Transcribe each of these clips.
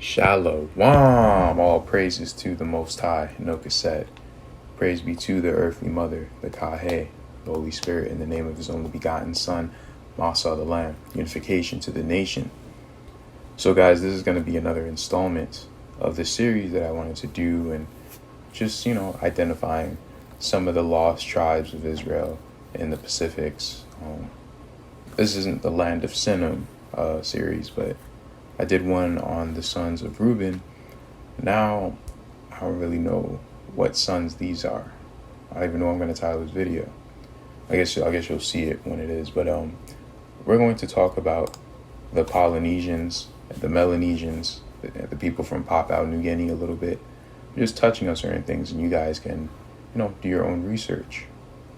Shalom, all praises to the Most High, no cassette. Praise be to the earthly mother, the Kahe, the Holy Spirit, in the name of his only begotten Son, Motsah the Lamb, unification to the nation. So guys, this is going to be another installment of the series that I wanted to do, and just, identifying some of the lost tribes of Israel in the Pacifics. This isn't the Land of Sinim series, but I did one on the sons of Reuben. Now, I don't really know what sons these are. I don't even know I'm going to title this video. I guess you'll see it when it is. But we're going to talk about the Polynesians, the Melanesians, the people from Papua New Guinea a little bit. Just touching on certain things, and you guys can, do your own research.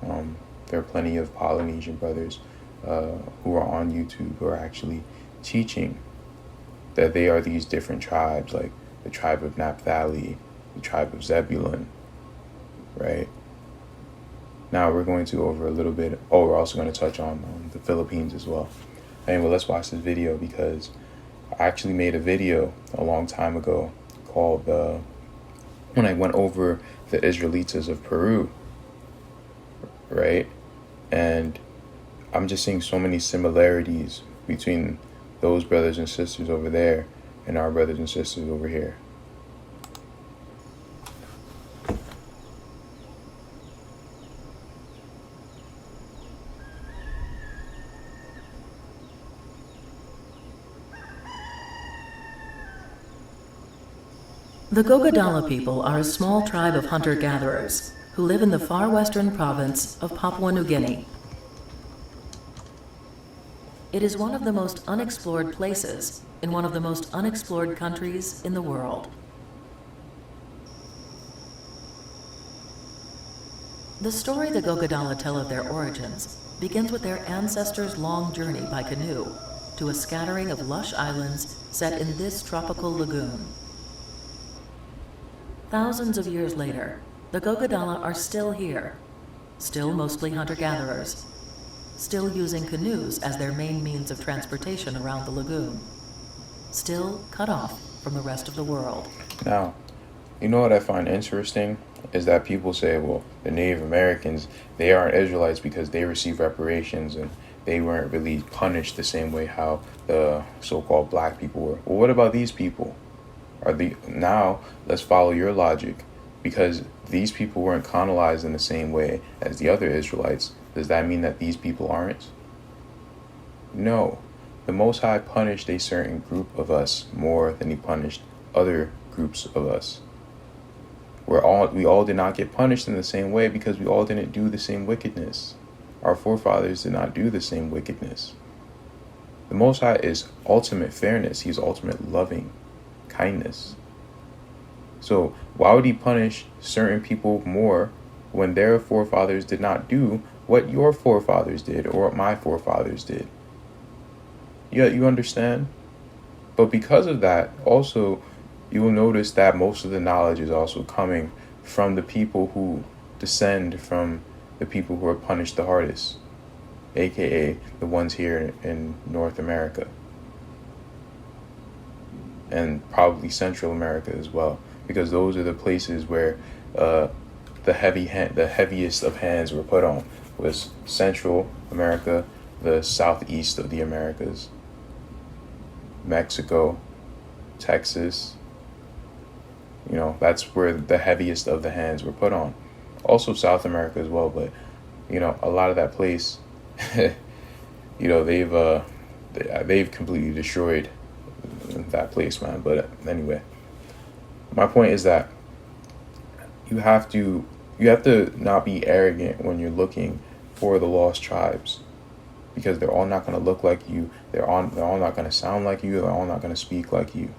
There are plenty of Polynesian brothers who are on YouTube who are actually teaching that they are these different tribes, like the tribe of Naphtali, the tribe of Zebulun, right? Now we're going to go over a little bit. We're also going to touch on the Philippines as well. Anyway, let's watch this video, because I actually made a video a long time ago called when I went over the Israelites of Peru, right? And I'm just seeing so many similarities between those brothers and sisters over there and our brothers and sisters over here. The Gogodala people are a small tribe of hunter-gatherers who live in the far western province of Papua New Guinea. It is one of the most unexplored places in one of the most unexplored countries in the world. The story the Gogodala tell of their origins begins with their ancestors' long journey by canoe to a scattering of lush islands set in this tropical lagoon. Thousands of years later, the Gogodala are still here, still mostly hunter-gatherers, still using canoes as their main means of transportation around the lagoon, still cut off from the rest of the world. Now, you know what I find interesting is that people say, well, the Native Americans, they aren't Israelites because they receive reparations and they weren't really punished the same way how the so-called black people were. Well, what about these people? Now, let's follow your logic, because these people weren't colonized in the same way as the other Israelites. Does that mean that these people aren't? No. The Most High punished a certain group of us more than he punished other groups of us. We all did not get punished in the same way because we all didn't do the same wickedness. Our forefathers did not do the same wickedness. The Most High is ultimate fairness. He's ultimate loving kindness. So why would he punish certain people more when their forefathers did not do what your forefathers did or what my forefathers did? You understand? But because of that, also, you will notice that most of the knowledge is also coming from the people who descend from the people who are punished the hardest, aka the ones here in North America and probably Central America as well, because those are the places where the heaviest of hands were put on, was Central America, the southeast of the Americas, Mexico, Texas. That's where the heaviest of the hands were put on. Also South America as well, but a lot of that place, they've completely destroyed that place, man. But anyway, my point is that you have to not be arrogant when you're looking for the lost tribes, because they're all not going to look like you. They're all not going to sound like you. They're all not going to speak like you.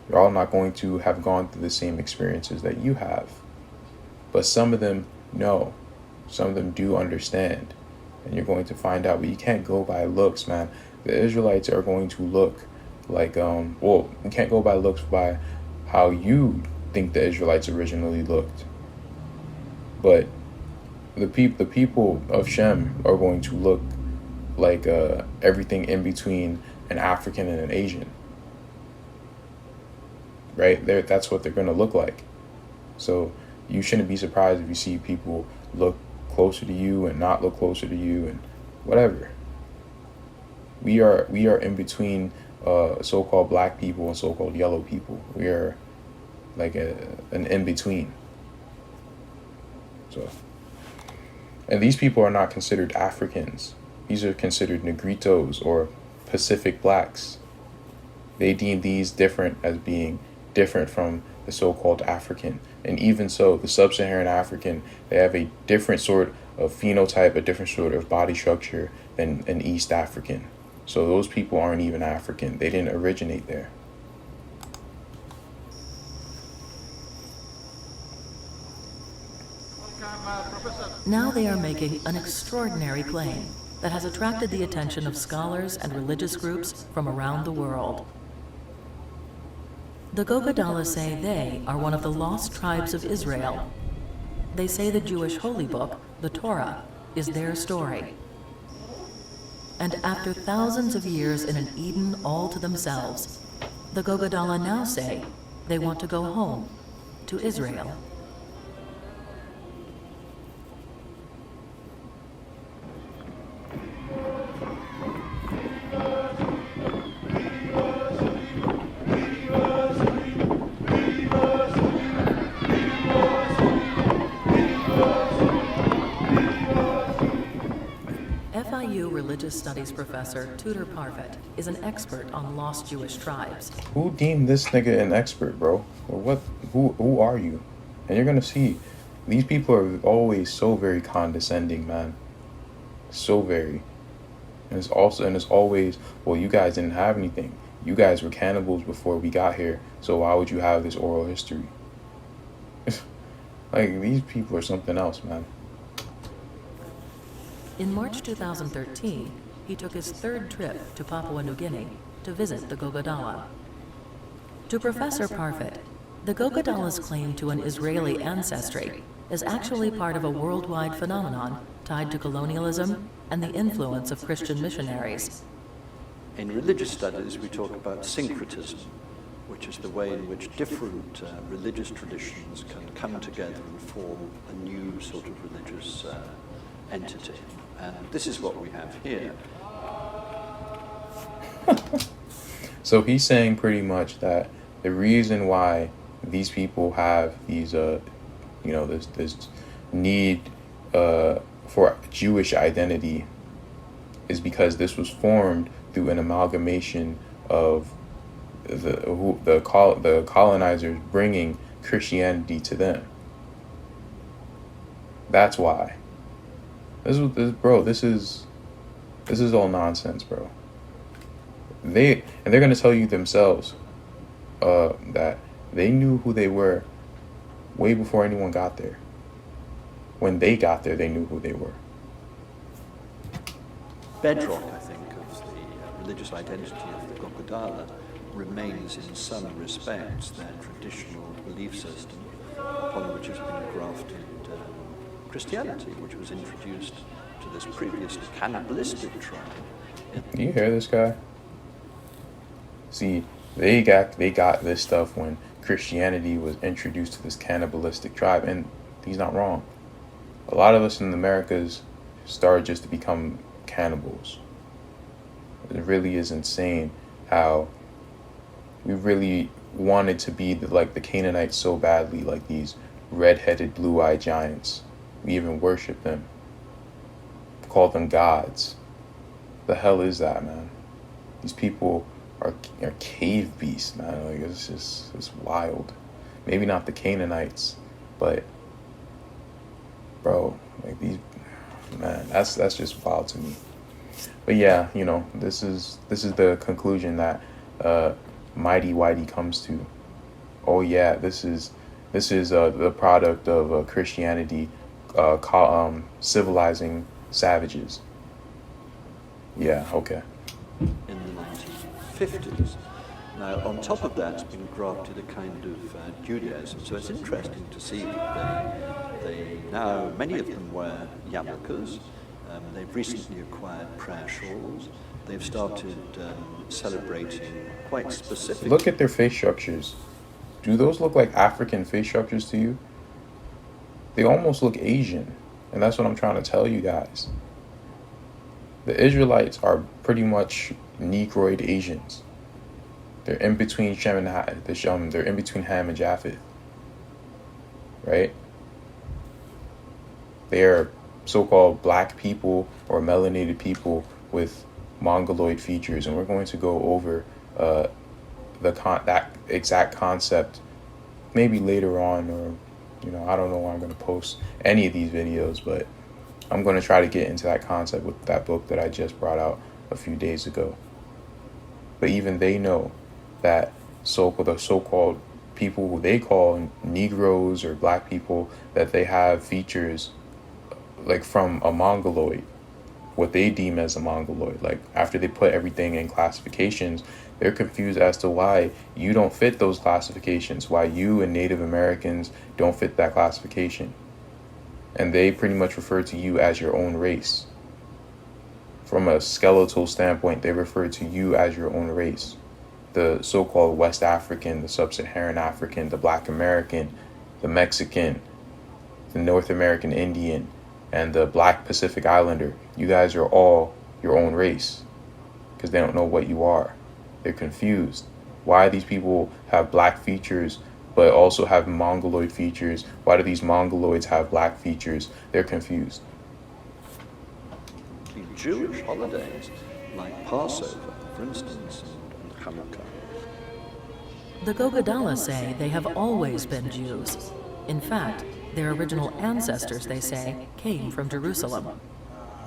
They're all not going to have gone through the same experiences that you have. But some of them know. Some of them do understand. And you're going to find out. But you can't go by looks, man. The Israelites are going to look like, you can't go by looks by how you think the Israelites originally looked. But the people of Shem are going to look like everything in between an African and an Asian. right? That's what they're going to look like. So you shouldn't be surprised if you see people look closer to you and not look closer to you and whatever. We are in between so-called black people and so-called yellow people. We are like an in-between. So, and these people are not considered Africans. These are considered Negritos or Pacific blacks. They deem these different as being different from the so-called African. And even so, the sub-Saharan African, they have a different sort of phenotype, a different sort of body structure than an East African. So those people aren't even African. They didn't originate there. Now they are making an extraordinary claim that has attracted the attention of scholars and religious groups from around the world. The Gogodala say they are one of the lost tribes of Israel. They say the Jewish holy book, the Torah, is their story. And after thousands of years in an Eden all to themselves, the Gogodala now say they want to go home to Israel. Religious Studies professor Tudor Parfit is an expert on lost Jewish tribes. Who deemed this nigga an expert, bro? Or what? Who are you? And you're gonna see, these people are always so very condescending, man. So very. And it's always, well, you guys didn't have anything. You guys were cannibals before we got here, so why would you have this oral history? Like, these people are something else, man. In March 2013, he took his third trip to Papua New Guinea to visit the Gogodala. To Professor Parfit, the Gogodala's claim to an Israeli ancestry is actually part of a worldwide phenomenon tied to colonialism and the influence of Christian missionaries. In religious studies, we talk about syncretism, which is the way in which different religious traditions can come together and form a new sort of religious entity. And this is what we have here. So he's saying pretty much that the reason why these people have these, this need for Jewish identity is because this was formed through an amalgamation of the colonizers bringing Christianity to them. That's why. This is all nonsense, bro. They're gonna tell you themselves that they knew who they were way before anyone got there. When they got there, they knew who they were. Bedrock, I think, of the religious identity of the Gogodala remains in some respects their traditional belief system, upon which has been grafted Christianity, which was introduced to this previously cannibalistic tribe. You hear this guy? See, they got this stuff when Christianity was introduced to this cannibalistic tribe, and he's not wrong. A lot of us in the Americas started just to become cannibals. It really is insane how we really wanted to be like the Canaanites so badly, like these red-headed, blue-eyed giants. We even worship them. Call them gods. The hell is that, man? These people are cave beasts, man. Like, it's wild. Maybe not the Canaanites, but bro, like these, man, that's just wild to me. But yeah, this is the conclusion that Mighty Whitey comes to. Oh yeah, this is the product of Christianity civilizing savages. Yeah, okay. In the 1950s. Now, on top of that, has been grafted a kind of Judaism. So it's interesting to see that they now, many of them wear yarmulkes. They've recently acquired prayer shawls. They've started celebrating quite specific. Look at their face structures. do those look like African face structures to you? They almost look Asian. And that's what I'm trying to tell you guys. The Israelites are pretty much Negroid Asians. They're in between Shem and they're in between Ham and Japheth. Right? They are so-called black people or melanated people with Mongoloid features, and we're going to go over that exact concept maybe later on, or I don't know where I'm going to post any of these videos, but I'm going to try to get into that concept with that book that I just brought out a few days ago. But even they know that the so-called people who they call Negroes or black people, that they have features like from a Mongoloid, what they deem as a Mongoloid. Like after they put everything in classifications, they're confused as to why you don't fit those classifications, why you and Native Americans don't fit that classification. And they pretty much refer to you as your own race. From a skeletal standpoint, they refer to you as your own race. The so-called West African, the Sub-Saharan African, the Black American, the Mexican, the North American Indian, and the Black Pacific Islander. You guys are all your own race because they don't know what you are. They're confused. Why these people have black features but also have Mongoloid features? Why do these Mongoloids have black features? They're confused. The Jewish holidays, like Passover, for instance, and Hanukkah. The Gogodala say they have always been Jews. In fact, their original ancestors, they say, came from Jerusalem.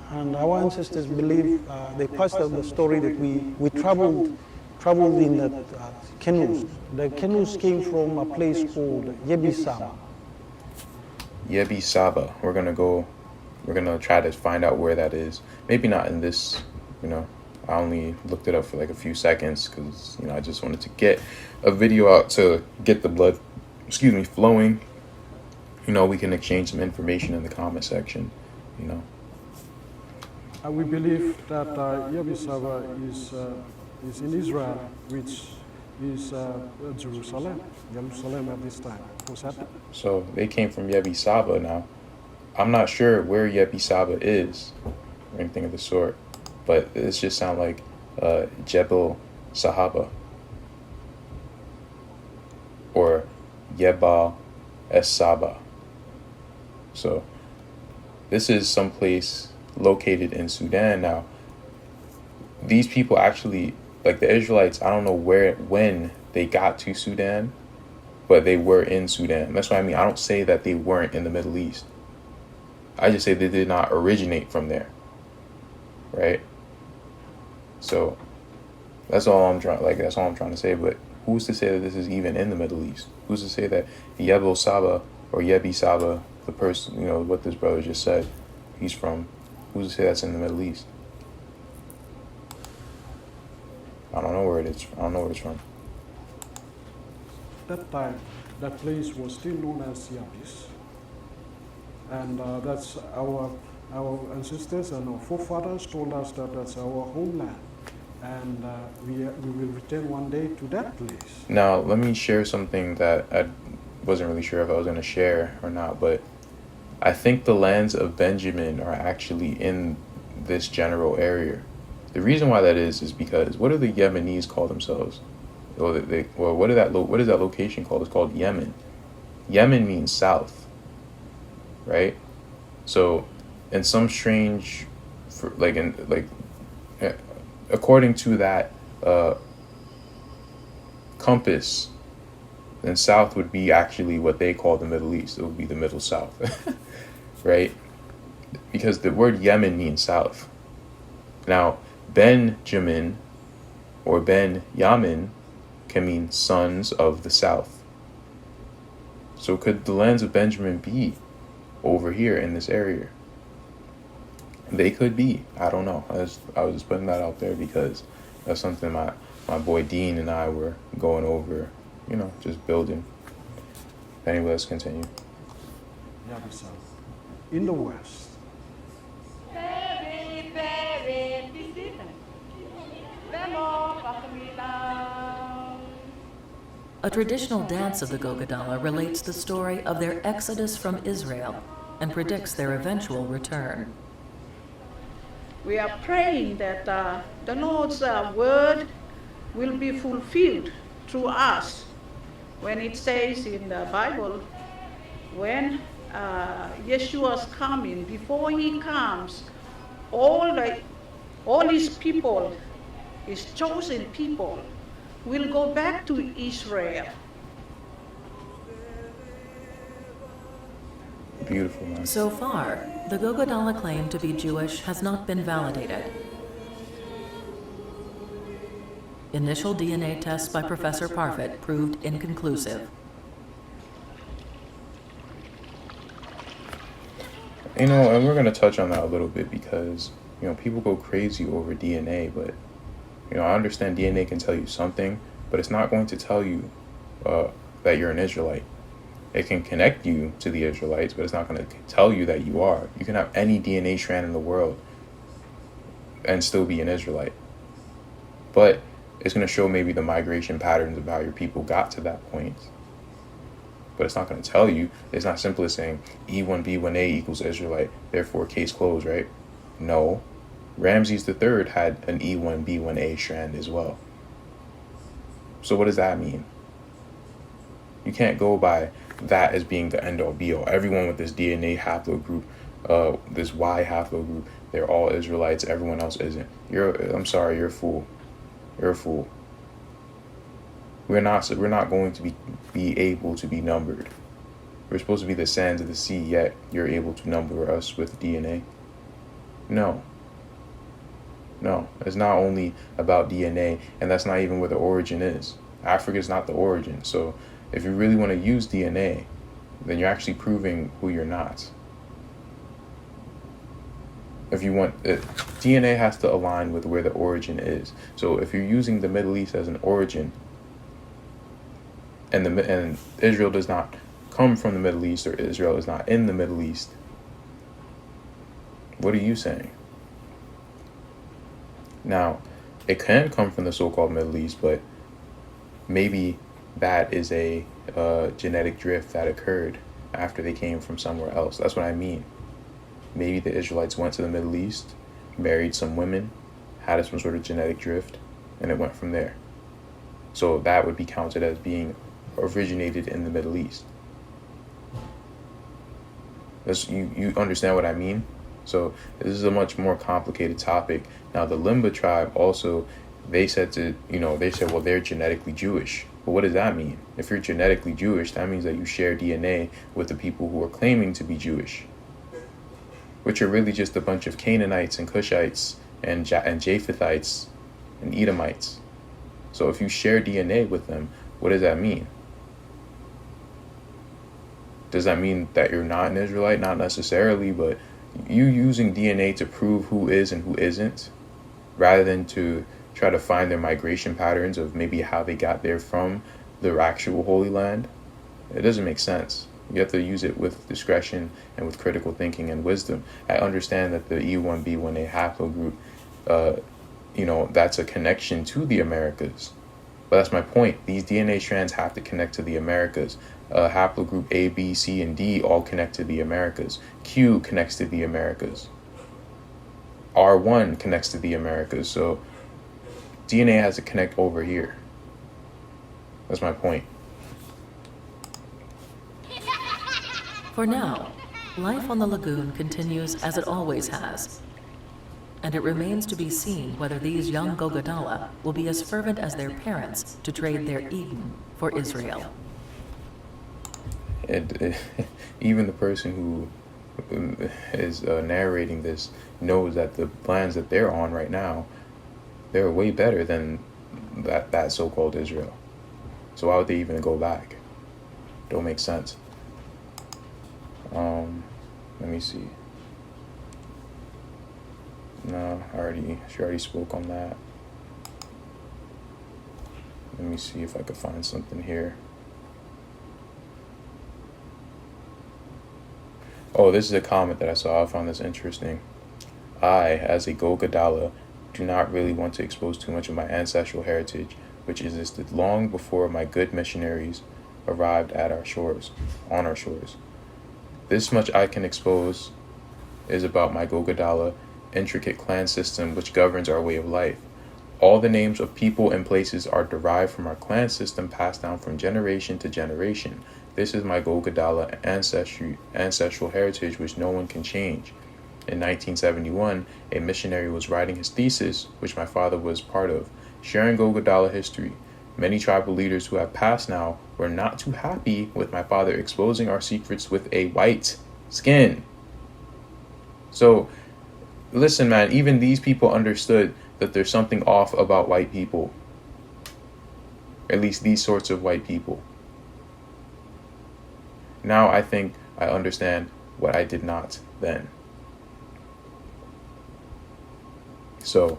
And our ancestors believe, they passed down the story that we traveled in the canoes. The canoes came from a place called Yebisaba. Yebisaba. We're gonna try to find out where that is. Maybe not in this, I only looked it up for like a few seconds because, I just wanted to get a video out to get the blood, flowing. We can exchange some information in the comment section, We believe that Yebisaba is in Israel, which is Jerusalem at this time. So they came from Yebisaba. Now, I'm not sure where Yebisaba is or anything of the sort, but it just sounds like Jebel Sahaba or Yebal Es Saba. So this is someplace located in Sudan. Now, these people actually, like the Israelites, I don't know when they got to Sudan, but they were in Sudan. That's what I mean. I don't say that they weren't in the Middle East. I just say they did not originate from there. Right? So that's all I'm trying to say. But who's to say that this is even in the Middle East? Who's to say that Yebel Saba or Yebi Saba, the person, what this brother just said, he's from, who's to say that's in the Middle East? I don't know where it is. I don't know where it's from. That time, that place was still known as Yabis. And that's our ancestors and our forefathers told us that that's our homeland. And we will return one day to that place. Now, let me share something that I wasn't really sure if I was going to share or not, but I think the lands of Benjamin are actually in this general area. The reason why that is because what do the Yemenis call themselves? What is that location called? It's called Yemen. Yemen means south, right? So, in some strange, according to that compass, then south would be actually what they call the Middle East. It would be the Middle South, right? Because the word Yemen means south. Now, Benjamin or Ben Yamin can mean sons of the south. So could the lands of Benjamin be over here in this area? They could be. I don't know. I was just putting that out there because that's something my boy Dean and I were going over, just building. Anyway, let's continue. In the West. A traditional dance of the Gogodala relates the story of their exodus from Israel and predicts their eventual return. We are praying that the Lord's word will be fulfilled through us. When it says in the Bible, when Yeshua's coming, before he comes, all his people, his chosen people, will go back to Israel. Beautiful, man. So far, the Gogodala claim to be Jewish has not been validated. Initial DNA tests by Professor Parfit proved inconclusive. You know, and we're going to touch on that a little bit because, you know, people go crazy over DNA, but, you know, I understand DNA can tell you something, but it's not going to tell you that you're an Israelite. It can connect you to the Israelites, but it's not going to tell you that you are. You can have any DNA strand in the world and still be an Israelite. But it's going to show maybe the migration patterns of how your people got to that point. But it's not going to tell you. It's not simply saying E1B1A equals Israelite, therefore case closed, right? No. Ramses III had an E1B1A strand as well. So what does that mean? You can't go by that as being the end-all be-all. Everyone with this DNA haplogroup, this Y haplogroup, they're all Israelites. Everyone else isn't. I'm sorry, you're a fool. You're a fool. We're not going to be able to be numbered. We're supposed to be the sands of the sea, yet you're able to number us with DNA. No. It's not only about DNA, and that's not even where the origin is. Africa is not the origin. So if you really want to use DNA, then you're actually proving who you're not. If you want DNA has to align with where the origin is. So if you're using the Middle East as an origin, and Israel does not come from the Middle East, or Israel is not in the Middle East, what are you saying? Now, it can come from the so-called Middle East, but maybe that is a genetic drift that occurred after they came from somewhere else. That's what I mean. Maybe the Israelites went to the Middle East, married some women, had some sort of genetic drift, and it went from there. So that would be counted as being originated in the Middle East. You understand what I mean? So this is a much more complicated topic. Now the Limba tribe also, they said, well, they're genetically Jewish. But what does that mean? If you're genetically Jewish, that means that you share DNA with the people who are claiming to be Jewish, which are really just a bunch of Canaanites and Cushites and Japhethites and Edomites. So if you share DNA with them, what does that mean? Does that mean that you're not an Israelite? Not necessarily, but you using DNA to prove who is and who isn't, rather than to try to find their migration patterns of maybe how they got there from the actual Holy Land, it doesn't make sense. You have to use it with discretion and with critical thinking and wisdom. I understand that the E1B1A haplogroup, that's a connection to the Americas. But that's my point. These DNA strands have to connect to the Americas. Haplogroup A, B, C, and D all connect to the Americas. Q connects to the Americas. R1 connects to the Americas. So DNA has to connect over here. That's my point. For now, life on the lagoon continues as it always has. And it remains to be seen whether these young Gogodala will be as fervent as their parents to trade their Eden for Israel. Even the person who is narrating this knows that the plans that they're on right now, they're way better than that so-called Israel. So why would they even go back? Don't make sense. Let me see. No, she already spoke on that. Let me see if I could find something here. Oh, this is a comment that I saw. I found this interesting. I, as a Gogodala, do not really want to expose too much of my ancestral heritage which existed long before my good missionaries arrived at our shores, on our shores. This much I can expose is about my Gogodala intricate clan system which governs our way of life. All the names of people and places are derived from our clan system passed down from generation to generation. This is my Gogodala ancestral heritage which no one can change. In 1971, a missionary was writing his thesis, which my father was part of, sharing Gogodala history. Many tribal leaders who have passed now were not too happy with my father exposing our secrets with a white skin. So, listen, man, even these people understood that there's something off about white people. At least these sorts of white people. Now I think I understand what I did not then. So,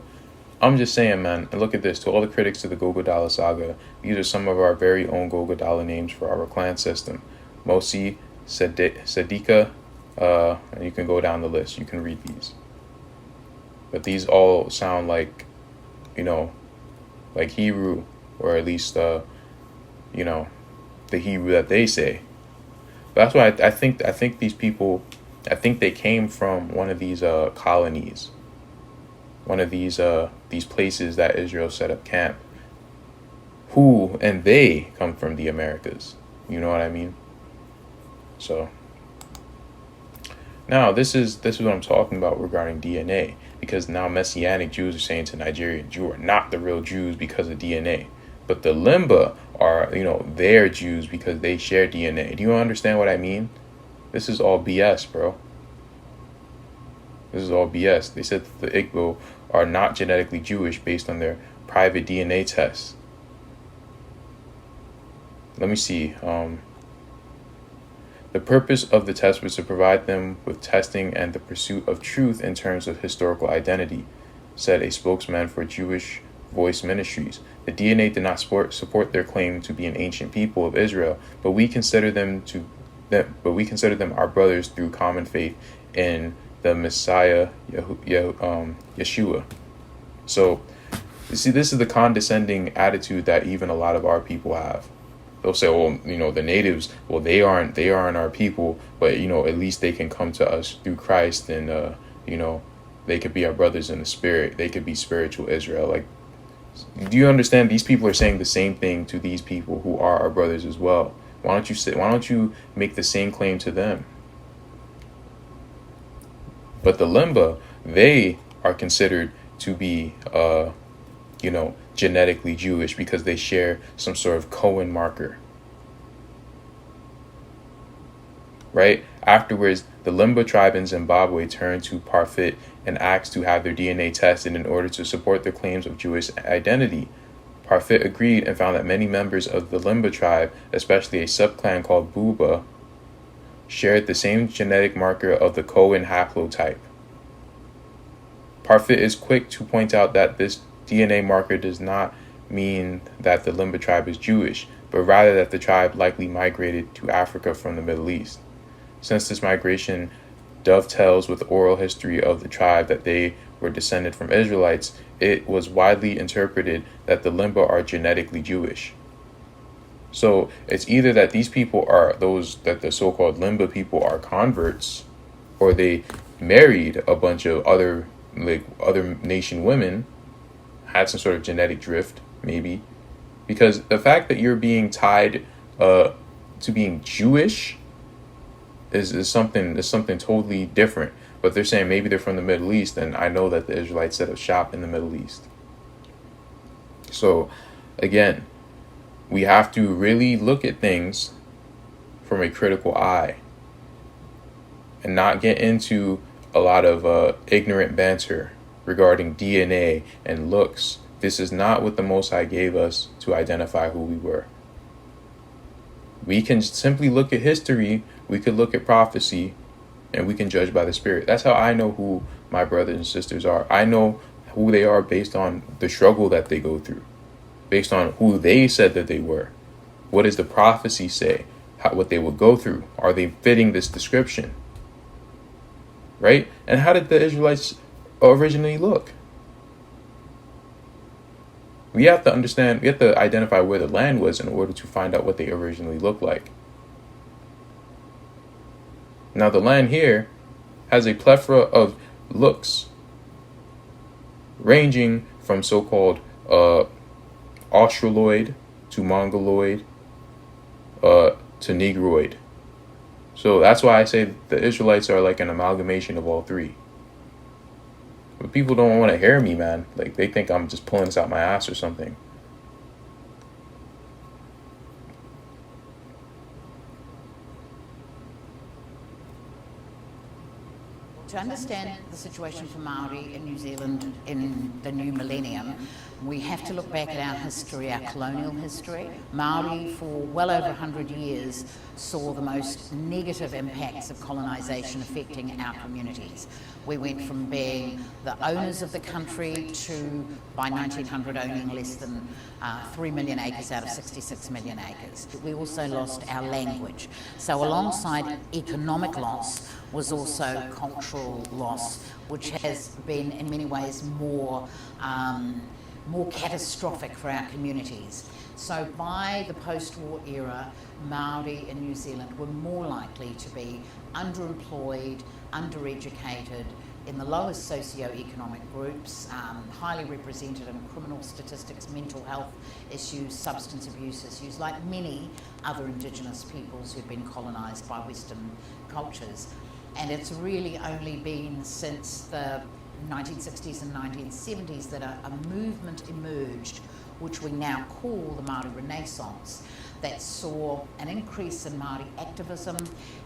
I'm just saying, man, and look at this. To all the critics of the Gogodala saga, these are some of our very own Gogodala names for our clan system. Mosi, Sedika, and you can go down the list. You can read these. But these all sound like, like Hebrew, or at least, the Hebrew that they say. That's why I think these people, I think they came from one of these colonies. One of these places that Israel set up camp. And they come from the Americas. You know what I mean? So now this is what I'm talking about regarding DNA, because now Messianic Jews are saying to Nigerian, you are not the real Jews because of DNA. But the Limba are, they're Jews because they share DNA. Do you understand what I mean? This is all BS, bro. This is all BS. They said that the Igbo are not genetically Jewish based on their private DNA tests. Let me see. The purpose of the test was to provide them with testing and the pursuit of truth in terms of historical identity, said a spokesman for Jewish Voice Ministries. The DNA did not support their claim to be an ancient people of Israel, but we consider them our brothers through common faith in the Messiah, Yeshua. So, you see, this is the condescending attitude that even a lot of our people have. They'll say, well, the natives, well, they aren't our people, but, at least they can come to us through Christ, and, they could be our brothers in the spirit. They could be spiritual Israel. Like, do you understand? These people are saying the same thing to these people who are our brothers as well. Why don't you make the same claim to them? But the Limba, they are considered to be, genetically Jewish because they share some sort of Cohen marker. Right? Afterwards, the Limba tribe in Zimbabwe turned to Parfit and asked to have their DNA tested in order to support their claims of Jewish identity. Parfit agreed and found that many members of the Limba tribe, especially a subclan called Buba, shared the same genetic marker of the Cohen haplotype. Parfit is quick to point out that this DNA marker does not mean that the Limba tribe is Jewish, but rather that the tribe likely migrated to Africa from the Middle East. Since this migration dovetails with the oral history of the tribe that they were descended from Israelites, it was widely interpreted that the Limba are genetically Jewish. So it's either that these people are that the so-called Limba people are converts, or they married a bunch of other nation women, had some sort of genetic drift, maybe. Because the fact that you're being tied to being Jewish is something totally different. But they're saying maybe they're from the Middle East, and I know that the Israelites set up shop in the Middle East. So, again, we have to really look at things from a critical eye and not get into a lot of ignorant banter regarding DNA and looks. This is not what the Most High gave us to identify who we were. We can simply look at history, we could look at prophecy, and we can judge by the Spirit. That's how I know who my brothers and sisters are. I know who they are based on the struggle that they go through, based on who they said that they were. What does the prophecy say? What they would go through? Are they fitting this description? Right? And how did the Israelites originally look? We have to understand, we have to identify where the land was in order to find out what they originally looked like. Now, the land here has a plethora of looks, ranging from so-called Australoid to Mongoloid to Negroid. So that's why I say the Israelites are like an amalgamation of all three. But people don't want to hear me, man. Like, they think I'm just pulling this out my ass or something. To understand the situation for Maori in New Zealand in the new millennium, we have to look back at our history, our colonial history. Maori, for well over 100 years, saw the most negative impacts of colonisation affecting our communities. We went from being the owners of the country to, by 1900, owning less than 3 million acres out of 66 million acres. We also lost our language. So alongside economic loss was also cultural loss, which has been in many ways more catastrophic for our communities. So by the post-war era, Maori in New Zealand were more likely to be underemployed, undereducated, in the lowest socio-economic groups, highly represented in criminal statistics, mental health issues, substance abuse issues, like many other Indigenous peoples who've been colonised by Western cultures. And it's really only been since the 1960s and 1970s that a movement emerged, which we now call the Maori Renaissance, that saw an increase in Maori activism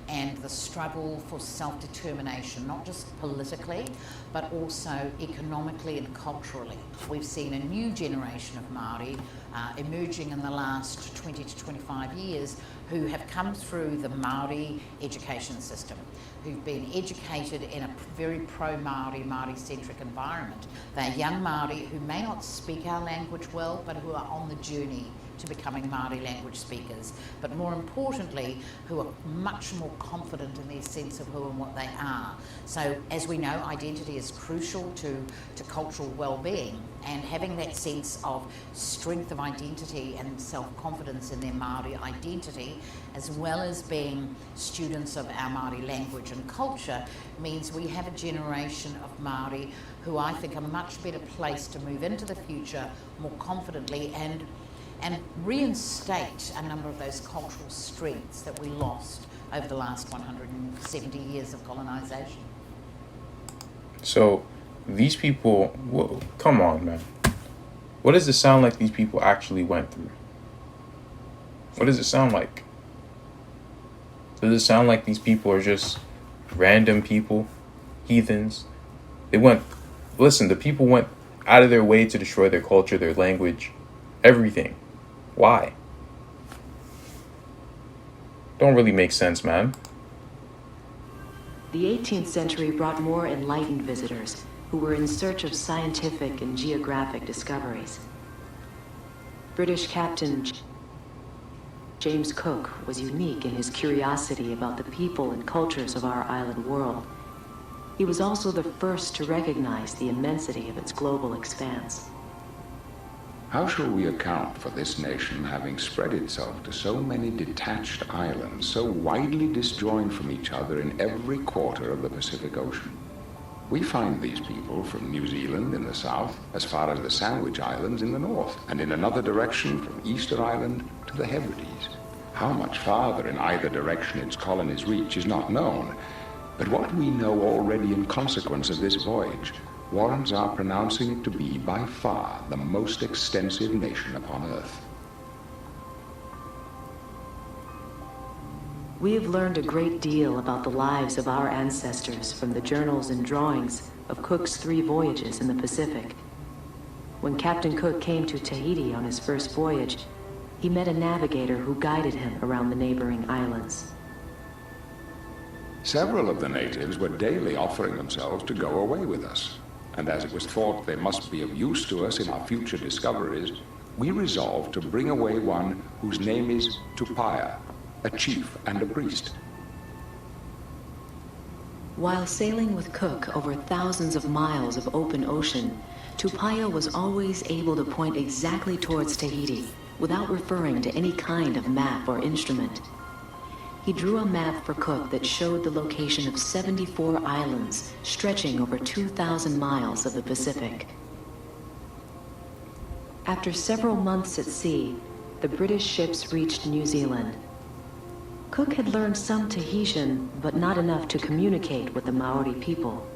and the struggle for self-determination, not just politically, but also economically and culturally. We've seen a new generation of Maori emerging in the last 20 to 25 years who have come through the Maori education system, who've been educated in a very pro-Maori, Maori-centric environment. They're young Maori who may not speak our language well, but who are on the journey to becoming Maori language speakers, but more importantly, who are much more confident in their sense of who and what they are. So, as we know, identity is crucial to cultural well-being, and having that sense of strength of identity and self-confidence in their Maori identity, as well as being students of our Maori language and culture, means we have a generation of Maori who I think are much better placed to move into the future more confidently and reinstate a number of those cultural strengths that we lost over the last 170 years of colonisation. So these people, come on, man. What does it sound like these people actually went through? What does it sound like? Does it sound like these people are just random people, heathens? The people went out of their way to destroy their culture, their language, everything. Why? Don't really make sense, man. The 18th century brought more enlightened visitors who were in search of scientific and geographic discoveries. British Captain James Cook was unique in his curiosity about the people and cultures of our island world. He was also the first to recognize the immensity of its global expanse. How shall we account for this nation having spread itself to so many detached islands, so widely disjoined from each other in every quarter of the Pacific Ocean? We find these people from New Zealand in the south as far as the Sandwich Islands in the north, and in another direction from Easter Island to the Hebrides. How much farther in either direction its colonies reach is not known, but what we know already in consequence of this voyage warrants our pronouncing it to be by far the most extensive nation upon earth. We have learned a great deal about the lives of our ancestors from the journals and drawings of Cook's 3 voyages in the Pacific. When Captain Cook came to Tahiti on his first voyage, he met a navigator who guided him around the neighboring islands. Several of the natives were daily offering themselves to go away with us, and as it was thought they must be of use to us in our future discoveries, we resolved to bring away one whose name is Tupaya, a chief and a priest. While sailing with Cook over thousands of miles of open ocean, Tupaia was always able to point exactly towards Tahiti without referring to any kind of map or instrument. He drew a map for Cook that showed the location of 74 islands stretching over 2,000 miles of the Pacific. After several months at sea, the British ships reached New Zealand. Cook had learned some Tahitian, but not enough to communicate with the Maori people.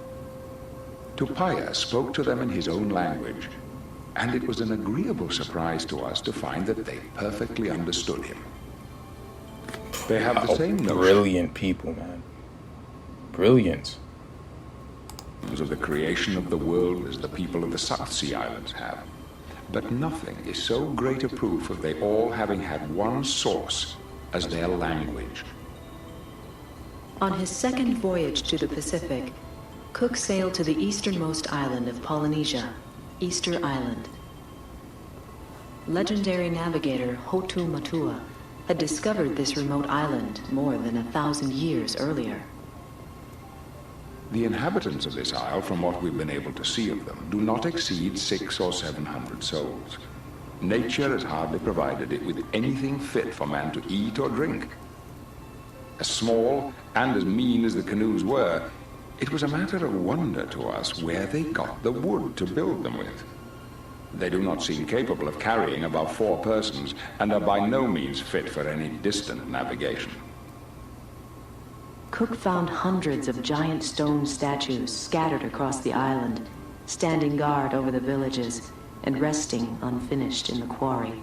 Tupaia spoke to them in his own language, and it was an agreeable surprise to us to find that they perfectly understood him. They have the same notion. Brilliant people, man. Brilliant. Of the creation of the world as the people of the South Sea Islands have. But nothing is so great a proof of they all having had one source as their language. On his second voyage to the Pacific, Cook sailed to the easternmost island of Polynesia, Easter Island. Legendary navigator Hotu Matua had discovered this remote island more than 1,000 years earlier. The inhabitants of this isle, from what we've been able to see of them, do not exceed 600 or 700 souls. Nature has hardly provided it with anything fit for man to eat or drink. As small and as mean as the canoes were, it was a matter of wonder to us where they got the wood to build them with. They do not seem capable of carrying above 4 persons and are by no means fit for any distant navigation. Cook found hundreds of giant stone statues scattered across the island, standing guard over the villages and resting unfinished in the quarry.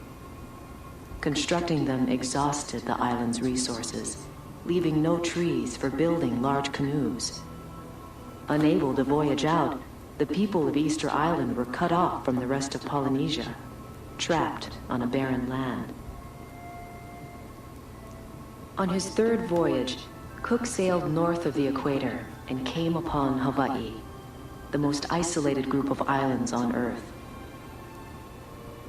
Constructing them exhausted the island's resources, leaving no trees for building large canoes. Unable to voyage out, the people of Easter Island were cut off from the rest of Polynesia, trapped on a barren land. On his third voyage, Cook sailed north of the equator and came upon Hawaii, the most isolated group of islands on Earth.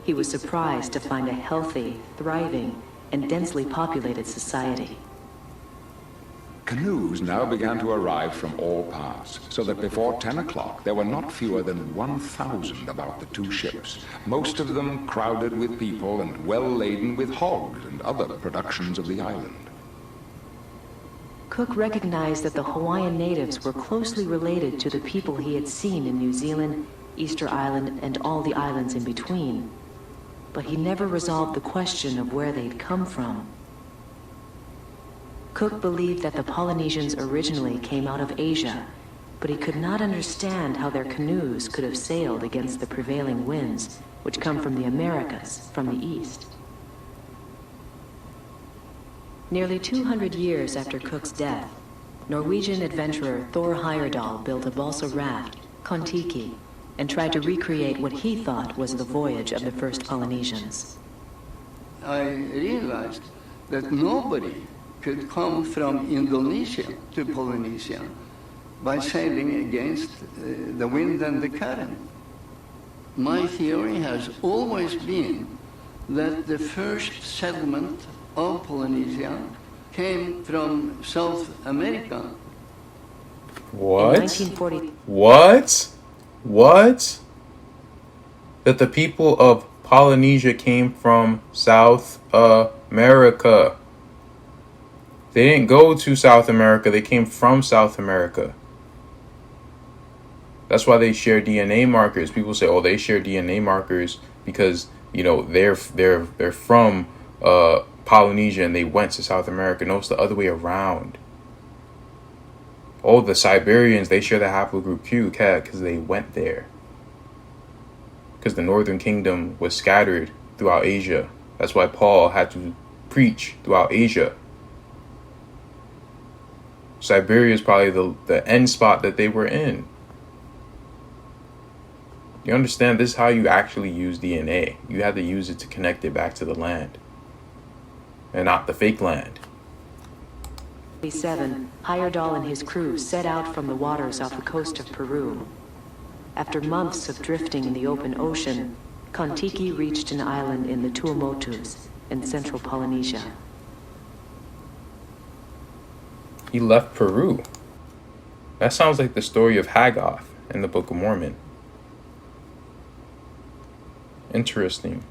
He was surprised to find a healthy, thriving, and densely populated society. Canoes now began to arrive from all parts, so that before 10 o'clock there were not fewer than 1,000 about the 2 ships, most of them crowded with people and well laden with hogs and other productions of the island. Cook recognized that the Hawaiian natives were closely related to the people he had seen in New Zealand, Easter Island, and all the islands in between. But he never resolved the question of where they'd come from. Cook believed that the Polynesians originally came out of Asia, but he could not understand how their canoes could have sailed against the prevailing winds, which come from the Americas, from the east. Nearly 200 years after Cook's death, Norwegian adventurer Thor Heyerdahl built a balsa raft, Kon-Tiki, and tried to recreate what he thought was the voyage of the first Polynesians. I realized that nobody could come from Indonesia to Polynesia by sailing against the wind and the current. My theory has always been that the first settlement of Polynesia came from South America. What? In 1940. What? That the people of Polynesia came from South America. They didn't go to South America, they came from South America. That's why they share DNA markers. People say, oh, they share DNA markers because, you know, they're from Polynesia and they went to South America. No, it's the other way around. Oh, the Siberians, they share the haplogroup Q, because they went there. Because the Northern Kingdom was scattered throughout Asia. That's why Paul had to preach throughout Asia. Siberia is probably the end spot that they were in. You understand? This is how you actually use DNA. You have to use it to connect it back to the land. And not the fake land. 1947, Heyerdahl and his crew set out from the waters off the coast of Peru. After months of drifting in the open ocean, Kon-Tiki reached an island in the Tuamotus in central Polynesia. He left Peru. That sounds like the story of Hagoth in the Book of Mormon. Interesting.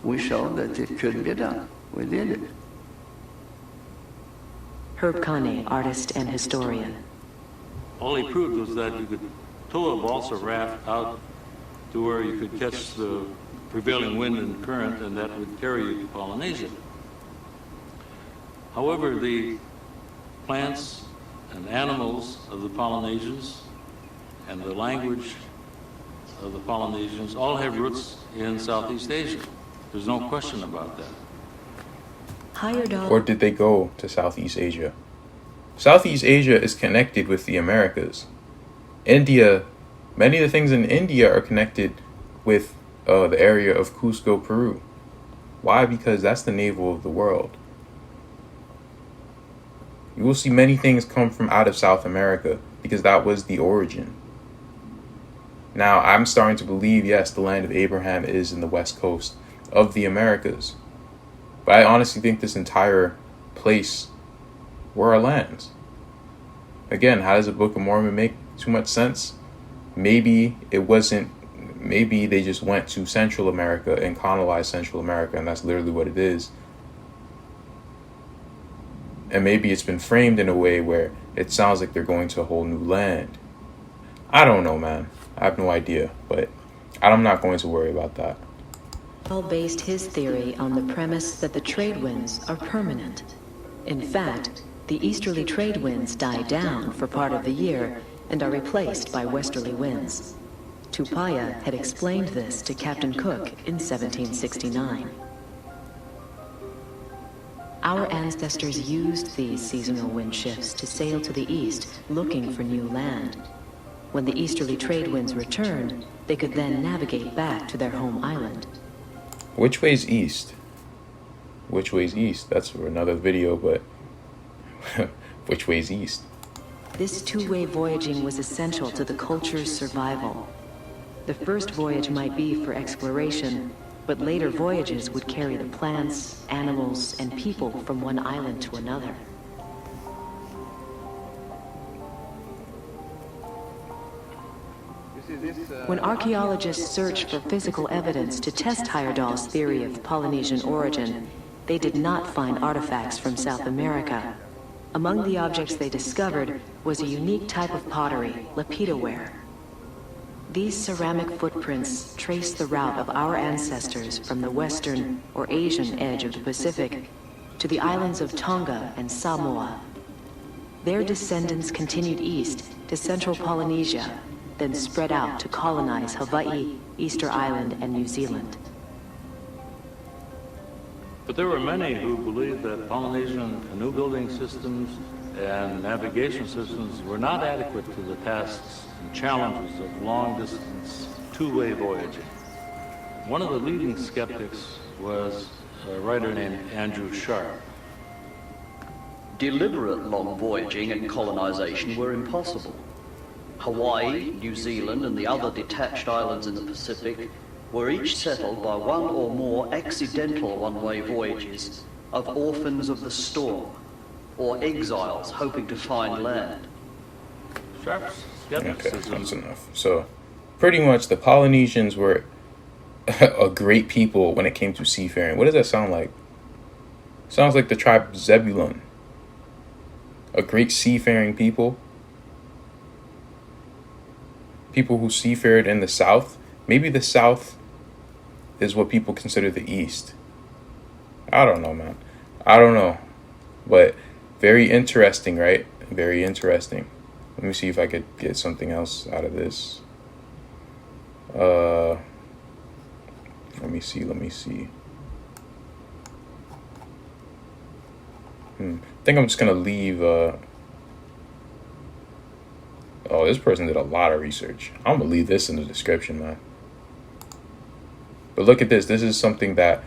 We showed that it could be done. We did it. Herb Kane, artist and historian. All he proved was that you could tow a balsa raft out to where you could catch the prevailing wind and current, and that would carry you to Polynesia. However, the plants and animals of the Polynesians and the language of the Polynesians all have roots in Southeast Asia. There's no question about that. Or did they go to Southeast Asia? Southeast Asia is connected with the Americas. India, many of the things in India are connected with the area of Cusco, Peru. Why? Because that's the navel of the world. You will see many things come from out of South America because that was the origin. Now, I'm starting to believe, yes, the land of Abraham is in the west coast of the Americas. But I honestly think this entire place were our lands. Again, how does the Book of Mormon make too much sense? Maybe it wasn't, maybe they just went to Central America and colonized Central America, and that's literally what it is. And maybe it's been framed in a way where it sounds like they're going to a whole new land. I don't know, man. I have no idea, but I'm not going to worry about that. Paul based his theory on the premise that the trade winds are permanent. In fact, the easterly trade winds die down for part of the year and are replaced by westerly winds. Tupaya had explained this to Captain Cook in 1769. Our ancestors used these seasonal wind shifts to sail to the east, looking for new land. When the easterly trade winds returned, they could then navigate back to their home island. Which way's east? Which way's east? That's for another video, but which way's east? This two-way voyaging was essential to the culture's survival. The first voyage might be for exploration, but later voyages would carry the plants, animals, and people from one island to another. When archaeologists searched for physical evidence to test Heyerdahl's theory of Polynesian origin, they did not find artifacts from South America. Among the objects they discovered was a unique type of pottery, lapidaware. These ceramic footprints trace the route of our ancestors from the western or Asian edge of the Pacific to the islands of Tonga and Samoa. Their descendants continued east to central Polynesia, then spread out to colonize Hawaii, Easter Island, and New Zealand. But there were many who believed that Polynesian canoe building systems and navigation systems were not adequate to the tasks and challenges of long-distance two-way voyaging. One of the leading skeptics was a writer named Andrew Sharp. Deliberate long voyaging and colonization were impossible. Hawaii, New Zealand, and the other detached islands in the Pacific were each settled by one or more accidental one-way voyages of orphans of the storm, or exiles hoping to find land. Sharp's skepticism. Okay, that's enough. So, pretty much the Polynesians were a great people when it came to seafaring. What does that sound like? Sounds like the tribe Zebulun. A great seafaring people. People who seafared in the South. Maybe the South is what people consider the East. I don't know, man. I don't know. But very interesting, right? Very interesting. Let me see if I could get something else out of this. Let me see. I think I'm just going to leave... Oh, this person did a lot of research. I'm going to leave this in the description, man. But look at this. This is something that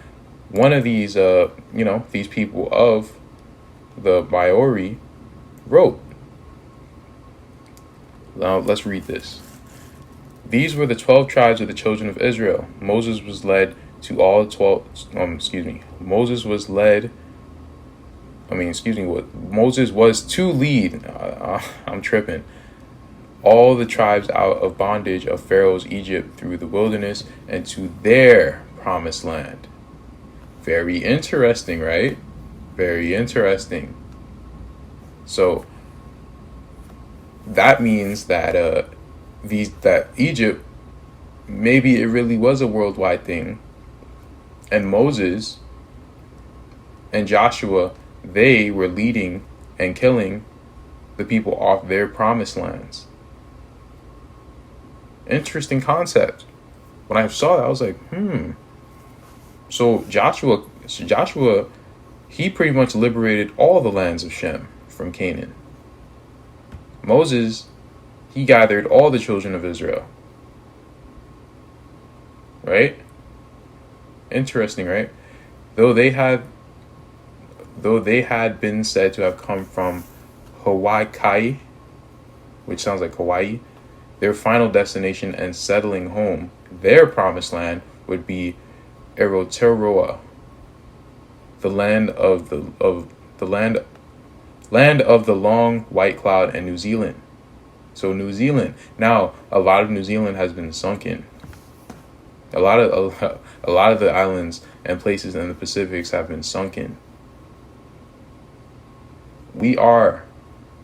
one of these, these people of the Maori wrote. Now, let's read this. These were the 12 tribes of the children of Israel. Moses was led to all 12... Moses was to lead... I'm tripping. all the tribes out of bondage of Pharaoh's Egypt through the wilderness and to their promised land. Very interesting, right? Very interesting. So that means that that Egypt, maybe it really was a worldwide thing, and Moses and Joshua, they were leading and killing the people off their promised lands. Interesting concept. When I saw that, I was like, So Joshua, he pretty much liberated all the lands of Shem from Canaan. Moses, he gathered all the children of Israel. Right? Interesting, right? Though they had been said to have come from Hawaii, which sounds like Hawaii, their final destination and settling home, their promised land, would be Aotearoa, the land of the long white cloud, and New Zealand. So New Zealand, now a lot of New Zealand has been sunken. A lot of the islands and places in the Pacifics have been sunken. We are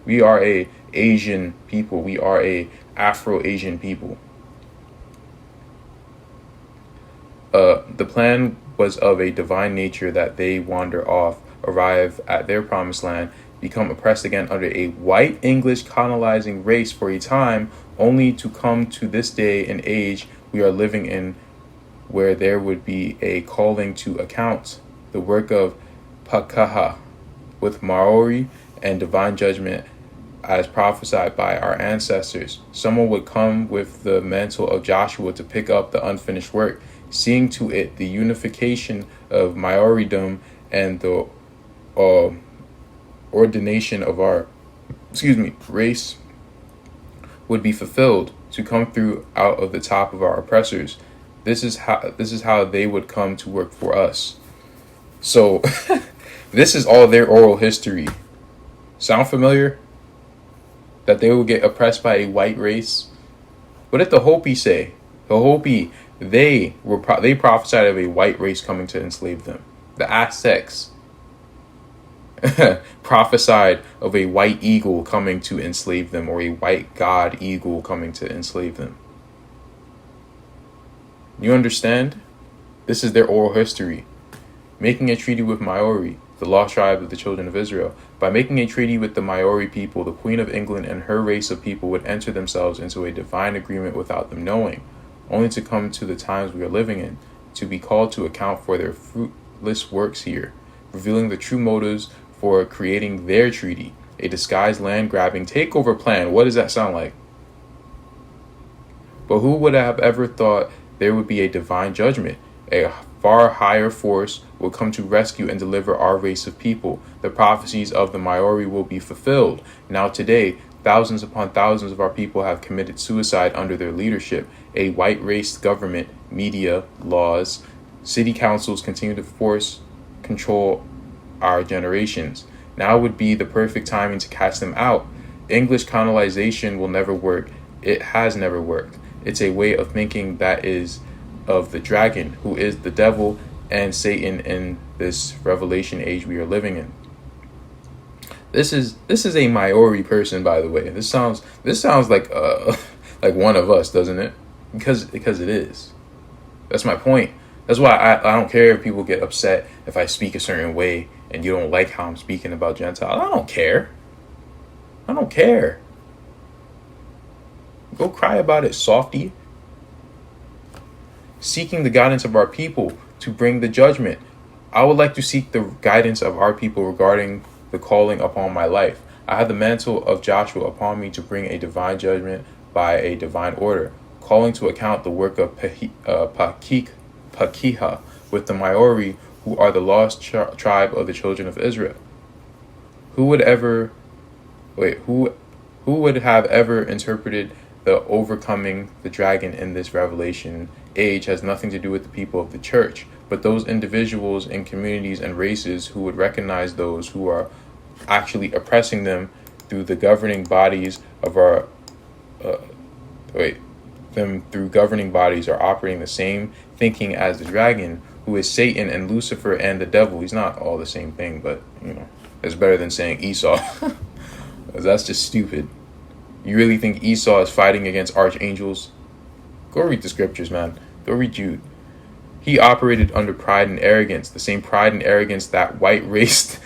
a Asian people. We are a Afro-Asian people. The plan was of a divine nature that they wander off, arrive at their promised land, become oppressed again under a white English colonizing race for a time, only to come to this day and age we are living in, where there would be a calling to account, the work of Pakaha, with Maori and divine judgment as prophesied by our ancestors. Someone would come with the mantle of Joshua to pick up the unfinished work, seeing to it the unification of Maoridom and the ordination of our race would be fulfilled, to come through out of the top of our oppressors. This is how they would come to work for us. So this is all their oral history. Sound familiar? That they would get oppressed by a white race? What did the Hopi say? The Hopi, they prophesied of a white race coming to enslave them. The Aztecs prophesied of a white eagle coming to enslave them, or a white god eagle coming to enslave them. You understand? This is their oral history. Making a treaty with Maori, the lost tribe of the children of Israel. By making a treaty with the Maori people, the Queen of England and her race of people would enter themselves into a divine agreement without them knowing, only to come to the times we are living in, to be called to account for their fruitless works here, revealing the true motives for creating their treaty, a disguised land-grabbing takeover plan. What does that sound like? But who would have ever thought there would be a divine judgment? A far higher force will come to rescue and deliver our race of people. The prophecies of the Maori will be fulfilled. Now today, thousands upon thousands of our people have committed suicide under their leadership. A white race government, media, laws, city councils continue to control our generations. Now would be the perfect timing to cast them out. English colonization will never work. It has never worked. It's a way of thinking that is of the dragon, who is the devil and Satan in this revelation age we are living in. This is a Maori person, by the way. This sounds like like one of us, doesn't it? Because it is. That's my point. That's why I don't care if people get upset if I speak a certain way and you don't like how I'm speaking about Gentiles. I don't care. Go cry about it, softy. Seeking the guidance of our people to bring the judgment. I would like to seek the guidance of our people regarding the calling upon my life. I have the mantle of Joshua upon me to bring a divine judgment by a divine order, calling to account the work of Pakiha with the Maori, who are the lost tribe of the children of Israel. Who would have ever interpreted the overcoming the dragon in this revelation age has nothing to do with the people of the church, but those individuals and communities and races who would recognize those who are actually oppressing them through the governing bodies of them through governing bodies are operating the same thinking as the dragon, who is Satan, and Lucifer and the devil. He's not all the same thing, but it's better than saying Esau. That's just stupid. You really think Esau is fighting against archangels? Go read the scriptures, man. Go read Jude. He operated under pride and arrogance, the same pride and arrogance that white race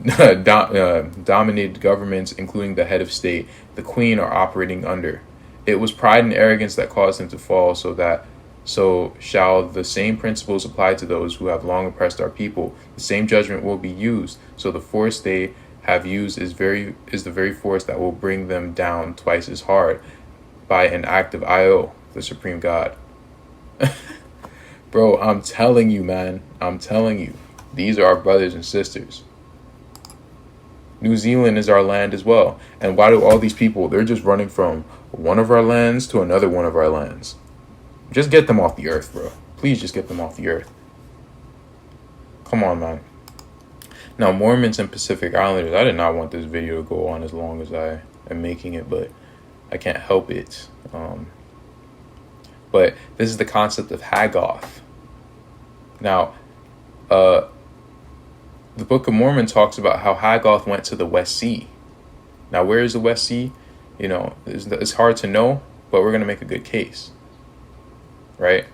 dominated governments, including the head of state, the queen, are operating under. It was pride and arrogance that caused him to fall, so shall the same principles apply to those who have long oppressed our people. The same judgment will be used. So the force they have used is the very force that will bring them down twice as hard by an act of Io, the supreme God. Bro, I'm telling you, man. I'm telling you. These are our brothers and sisters. New Zealand is our land as well. And why do all these people, they're just running from one of our lands to another one of our lands? Just get them off the earth, bro. Please just get them off the earth. Come on, man. Now, Mormons and Pacific Islanders, I did not want this video to go on as long as I am making it, but I can't help it. But this is the concept of Hagoth. Now, the Book of Mormon talks about how Hagoth went to the West Sea. Now, where is the West Sea? It's hard to know, but we're going to make a good case. Right?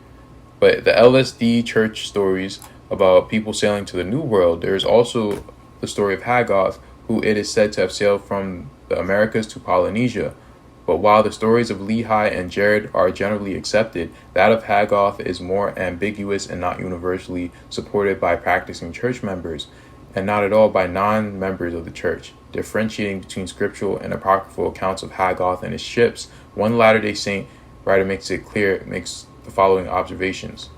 But the LSD church stories about people sailing to the New World, there's also the story of Hagoth, who it is said to have sailed from the Americas to Polynesia. But while the stories of Lehi and Jared are generally accepted, that of Hagoth is more ambiguous and not universally supported by practicing church members, and not at all by non-members of the church. Differentiating between scriptural and apocryphal accounts of Hagoth and his ships, one Latter-day Saint writer makes the following observations.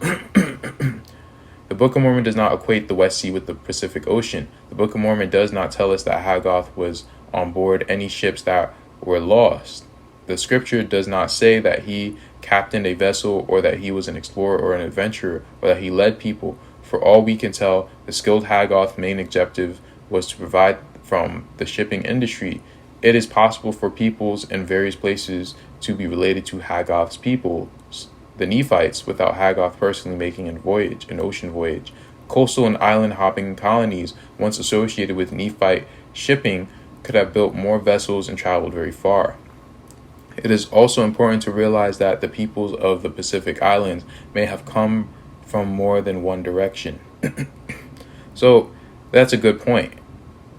The Book of Mormon does not equate the West Sea with the Pacific Ocean. The Book of Mormon does not tell us that Hagoth was on board any ships that were lost. The scripture does not say that he captained a vessel, or that he was an explorer or an adventurer, or that he led people. For all we can tell, the skilled Hagoth's main objective was to provide from the shipping industry. It is possible for peoples in various places to be related to Hagoth's people, the Nephites, without Hagoth personally making an ocean voyage. Coastal and island hopping colonies once associated with Nephite shipping could have built more vessels and traveled very far. It is also important to realize that the peoples of the Pacific Islands may have come from more than one direction. So that's a good point.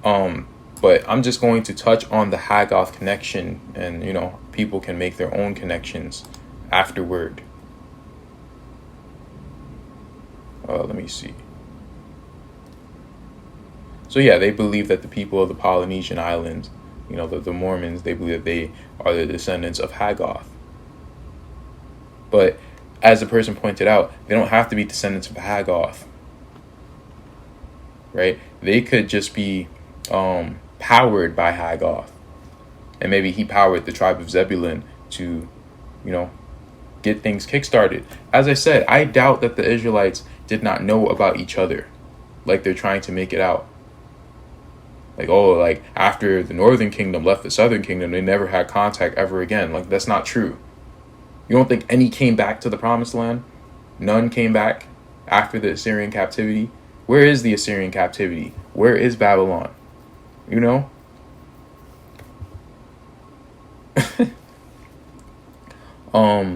But I'm just going to touch on the Hagoth connection, and people can make their own connections afterward. Let me see. So yeah, they believe that the people of the Polynesian Islands, the Mormons, they believe that they are the descendants of Hagoth. But as the person pointed out, they don't have to be descendants of Hagoth. Right? They could just be powered by Hagoth. And maybe he powered the tribe of Zebulun to, get things kickstarted. As I said, I doubt that the Israelites did not know about each other, like they're trying to make it out. Like, after the northern kingdom left the southern kingdom, they never had contact ever again. Like, that's not true. You don't think any came back to the promised land? None came back after the Assyrian captivity? Where is the Assyrian captivity? Where is Babylon?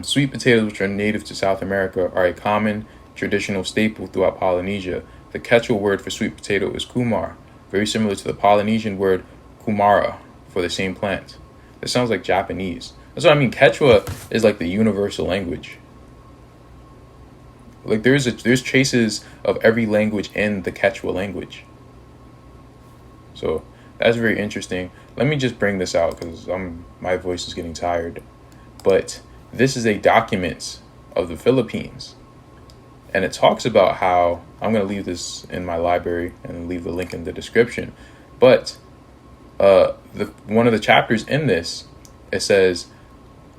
Sweet potatoes, which are native to South America, are a common traditional staple throughout Polynesia. The Quechua word for sweet potato is kumar, very similar to the Polynesian word kumara for the same plant. It sounds like Japanese. That's what I mean. Quechua is like the universal language. Like there's traces of every language in the Quechua language. So that's very interesting. Let me just bring this out because my voice is getting tired. But this is a document of the Philippines. And it talks about how, I'm going to leave this in my library and leave the link in the description. But one of the chapters in this, it says,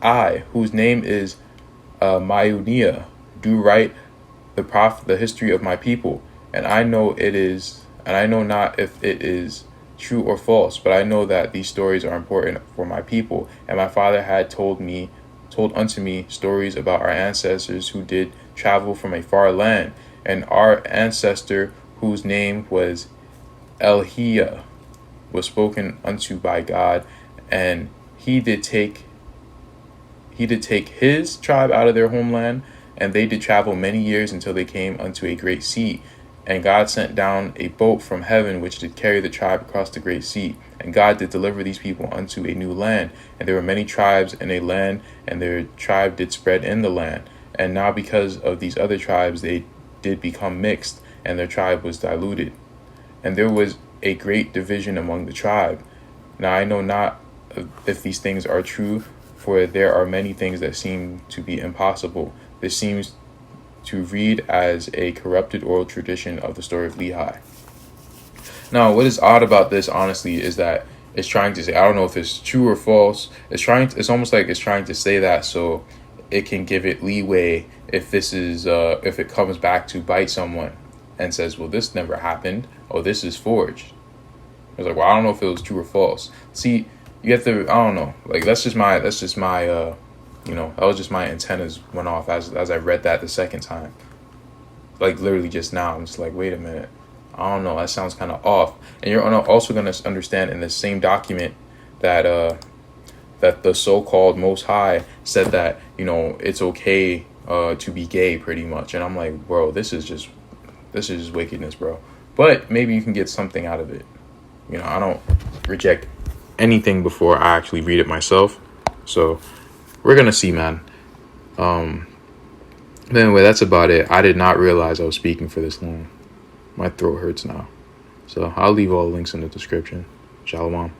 I, whose name is Mayunia, do write the history of my people, and I know not if it is true or false, but I know that these stories are important for my people. And my father had told unto me stories about our ancestors who did travel from a far land, and our ancestor whose name was Elhiah was spoken unto by God, and he did take his tribe out of their homeland, and they did travel many years until they came unto a great sea. And God sent down a boat from heaven, which did carry the tribe across the great sea. And God did deliver these people unto a new land. And there were many tribes in a land, and their tribe did spread in the land. And now because of these other tribes, they did become mixed, and their tribe was diluted. And there was a great division among the tribe. Now I know not if these things are true, for there are many things that seem to be impossible. This seems to read as a corrupted oral tradition of the story of Lehi. Now, what is odd about this, honestly, is that it's trying to say, I don't know if it's true or false. It's almost like it's trying to say that so it can give it leeway if if it comes back to bite someone and says, well, this never happened. Oh, this is forged. It's like, well, I don't know if it was true or false. See, you have to, I don't know. Like, that was just my antennas went off as I read that the second time. Like, literally just now, I'm just like, wait a minute. I don't know. That sounds kind of off. And you're also going to understand in the same document that that the so-called Most High said that, it's okay to be gay, pretty much. And I'm like, bro, this is just wickedness, bro. But maybe you can get something out of it. I don't reject anything before I actually read it myself. So we're going to see, man. But anyway, that's about it. I did not realize I was speaking for this long. My throat hurts now. So I'll leave all the links in the description. Shalom.